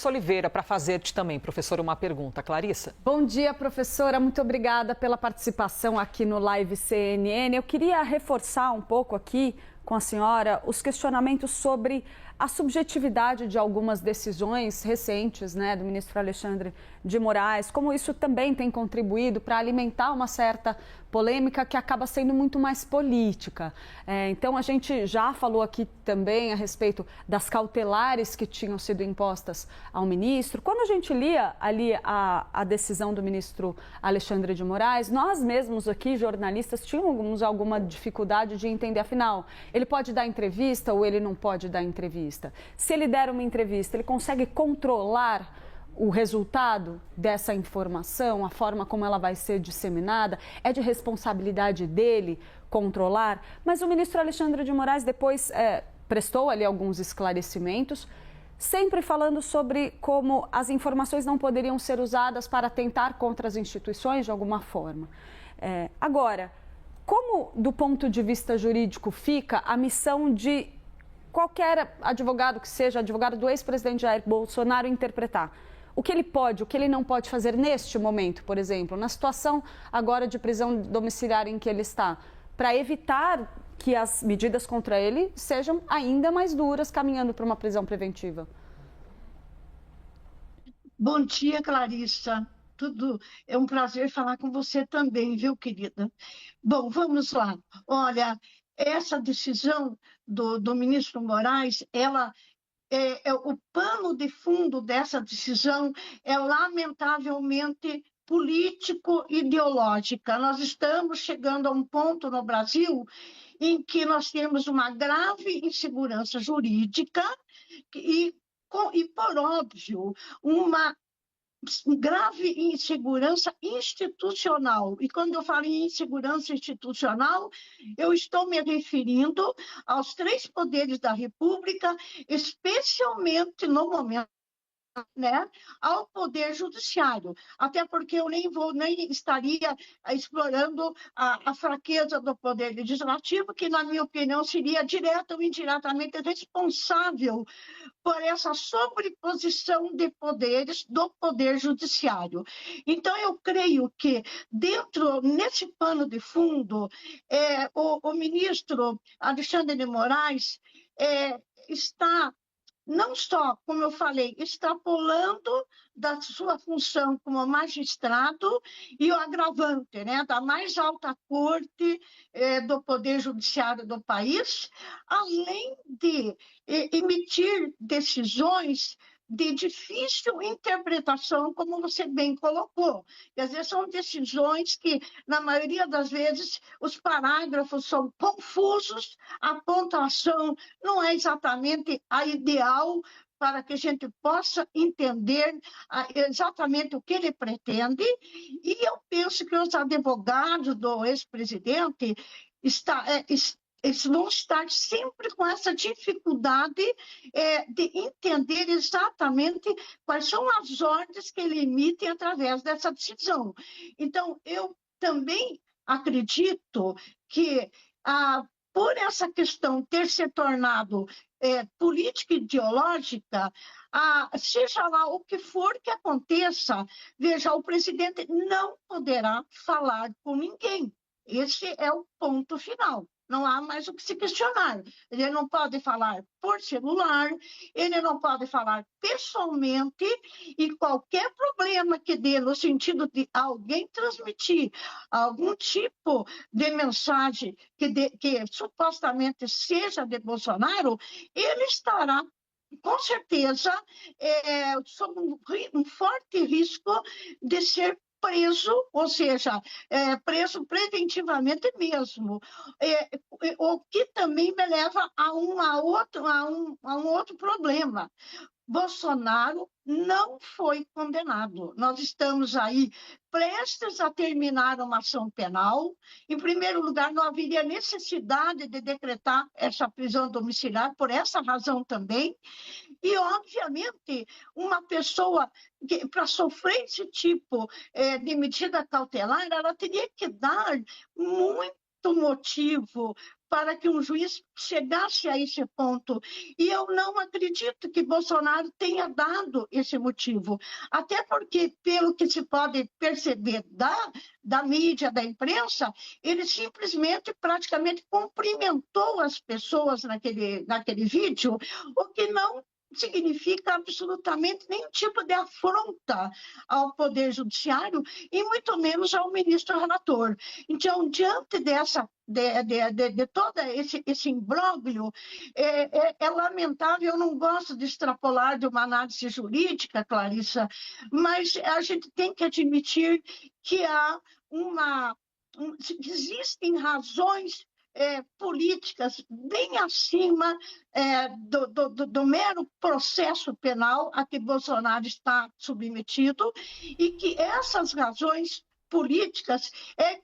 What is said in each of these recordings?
Oliveira para fazer-te também, professora, uma pergunta. Clarissa? Bom dia, professora. Muito obrigada pela participação aqui no Live CNN. Eu queria reforçar um pouco aqui com a senhora os questionamentos sobre a subjetividade de algumas decisões recentes, do ministro Alexandre de Moraes, como isso também tem contribuído para alimentar uma certa polêmica que acaba sendo muito mais política. Então, a gente já falou aqui também a respeito das cautelares que tinham sido impostas ao ministro. Quando a gente lia ali a decisão do ministro Alexandre de Moraes, nós mesmos aqui, jornalistas, tínhamos alguma dificuldade de entender, afinal, ele pode dar entrevista ou ele não pode dar entrevista? Se ele der uma entrevista, ele consegue controlar o resultado dessa informação, a forma como ela vai ser disseminada? É de responsabilidade dele controlar? Mas o ministro Alexandre de Moraes depois prestou ali alguns esclarecimentos, sempre falando sobre como as informações não poderiam ser usadas para atentar contra as instituições de alguma forma. Agora, como do ponto de vista jurídico fica a missão de qualquer advogado que seja, advogado do ex-presidente Jair Bolsonaro, interpretar o que ele pode, o que ele não pode fazer neste momento, por exemplo, na situação agora de prisão domiciliar em que ele está, para evitar que as medidas contra ele sejam ainda mais duras, caminhando para uma prisão preventiva? Bom dia, Clarissa. É um prazer falar com você também, viu, querida? Bom, vamos lá. Olha, essa decisão do ministro Moraes, o pano de fundo dessa decisão é lamentavelmente político-ideológica. Nós estamos chegando a um ponto no Brasil em que nós temos uma grave insegurança jurídica e por óbvio, uma grave insegurança institucional. E quando eu falo em insegurança institucional, eu estou me referindo aos três poderes da República, especialmente no momento, ao Poder Judiciário, até porque eu nem estaria explorando a fraqueza do Poder Legislativo, que, na minha opinião, seria direta ou indiretamente responsável por essa sobreposição de poderes do Poder Judiciário. Então, eu creio que, nesse pano de fundo, o ministro Alexandre de Moraes está não só, como eu falei, extrapolando da sua função como magistrado e o agravante, da mais alta corte do Poder Judiciário do país, além de emitir decisões de difícil interpretação, como você bem colocou. Quer dizer, são decisões que, na maioria das vezes, os parágrafos são confusos, a pontuação não é exatamente a ideal para que a gente possa entender exatamente o que ele pretende, e eu penso que os advogados do ex-presidente eles vão estar sempre com essa dificuldade de entender exatamente quais são as ordens que ele emite através dessa decisão. Então, eu também acredito que, por essa questão ter se tornado política ideológica, seja lá o que for que aconteça, veja, o presidente não poderá falar com ninguém. Esse é o ponto final. Não há mais o que se questionar. Ele não pode falar por celular, ele não pode falar pessoalmente, e qualquer problema que dê no sentido de alguém transmitir algum tipo de mensagem que supostamente seja de Bolsonaro, ele estará com certeza sob um forte risco de ser preso, ou seja, preso preventivamente mesmo, o que também me leva a um outro problema. Bolsonaro não foi condenado. Nós estamos aí prestes a terminar uma ação penal. Em primeiro lugar, não haveria necessidade de decretar essa prisão domiciliar, por essa razão também. E, obviamente, uma pessoa para sofrer esse tipo de medida cautelar, ela teria que dar muito motivo para que um juiz chegasse a esse ponto. E eu não acredito que Bolsonaro tenha dado esse motivo. Até porque, pelo que se pode perceber da mídia, da imprensa, ele simplesmente, praticamente, cumprimentou as pessoas naquele vídeo, o que não significa absolutamente nenhum tipo de afronta ao Poder Judiciário e muito menos ao ministro relator. Então, diante de todo esse imbróglio, é lamentável, eu não gosto de extrapolar de uma análise jurídica, Clarissa, mas a gente tem que admitir que existem razões políticas bem acima do mero processo penal a que Bolsonaro está submetido e que essas razões políticas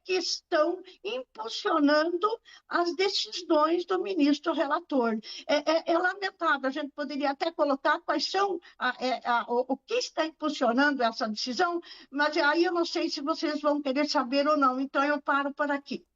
que estão impulsionando as decisões do ministro relator. É lamentável, a gente poderia até colocar quais são o que está impulsionando essa decisão, mas aí eu não sei se vocês vão querer saber ou não, então eu paro por aqui.